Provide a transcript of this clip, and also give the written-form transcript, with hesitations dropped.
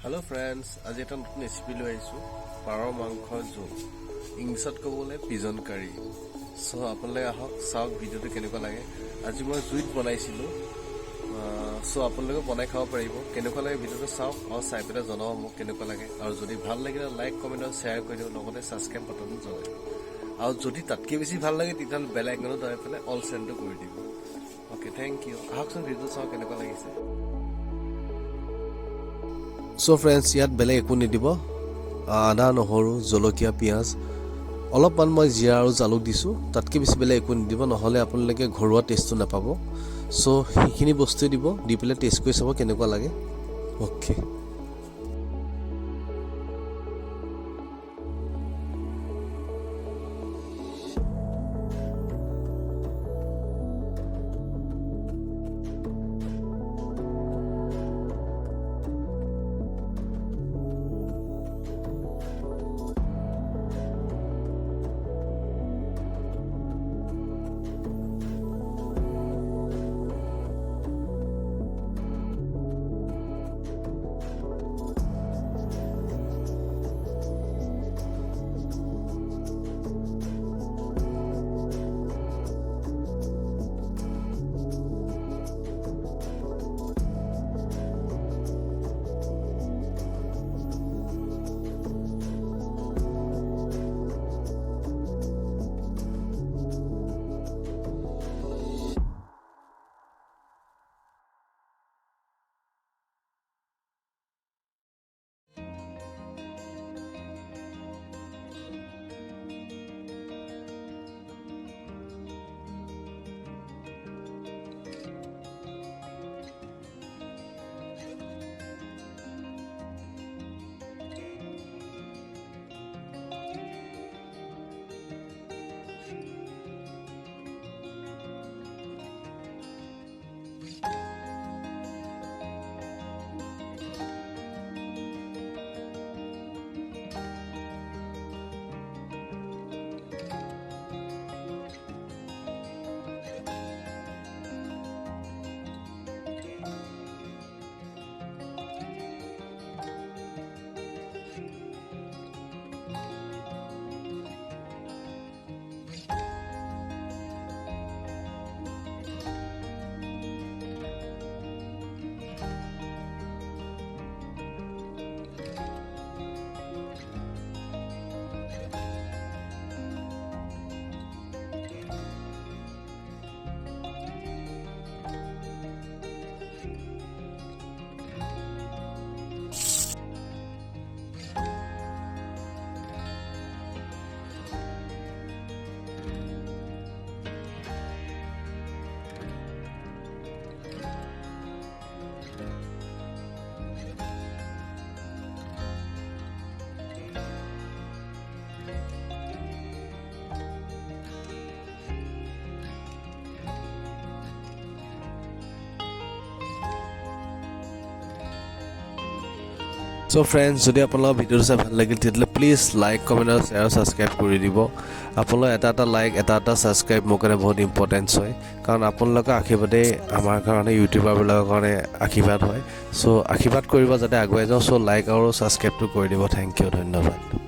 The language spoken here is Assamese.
Hello friends, আজি এটা নতুন ৰেচিপি লৈ আহিছো পাৰৰ মাংসৰ জোল ইংলিছত ক'বলে pigeoncurry সো আপোনালোকে আহক চাওক ভিডিওটো কেনেকুৱা লাগে আজি মই জুইত বনাইছিলো সো আপোনালোকে বনাই খাব পাৰিব কেনেকুৱা লাগে ভিডিওটো চাওক আৰু চাই পেলাই জনাব মোক কেনেকুৱা লাগে আৰু যদি ভাল লাগিলে লাইক কমেন্ট আৰু শেয়াৰ কৰি দিও লগতে সাবস্ক্ৰাইব বাটনটো জ্বলাই আৰু যদি তাতকে বেছি ভাল লাগে তেতিয়াহ'লে বেল আইকনটো দবাই পেলাই অল সেন্ডটো কৰি দিব ওকে থ্যাংক ইউ আহকচোন ভিডিওটো চাওক কেনেকুৱা লাগিছে So friends, ইয়াত বেলেগ একো নিদিব আদা নহৰু জলকীয়া পিয়াজ অলপমান মই জিৰা আৰু জালুক দিছো তাতকে বেছি বেলেগ একো নিদিব নহলে আপোনালোকে ঘৰুৱা টেষ্টটো নাপাব সো সেইখিনি বস্তু দিব দি পেলাই টেষ্ট কৰি চাব কেনেকুৱা লাগে ওকে So friends, যদি আপোনালোকৰ ভিডিওটো চাই ভাল লাগিল তেতিয়াহ'লে প্লিজ লাইক কমেন্ট আৰু শ্বেয়াৰ সাবস্ক্ৰাইব কৰি দিব আপোনালোকৰ এটা লাইক এটা সাবস্ক্ৰাইব মোৰ কাৰণে বহুত ইম্পৰ্টেন্ট হয় কাৰণ আপোনালোকৰ আশীৰ্বাদে আমাৰ কাৰণে ইউটিউবাৰবিলাকৰ কাৰণে আশীৰ্বাদ হয় সো আশীৰ্বাদ কৰিব যাতে আগুৱাই যাওঁ সো লাইক আৰু সাবস্ক্ৰাইবটো কৰি দিব থ্যাংক ইউ ধন্যবাদ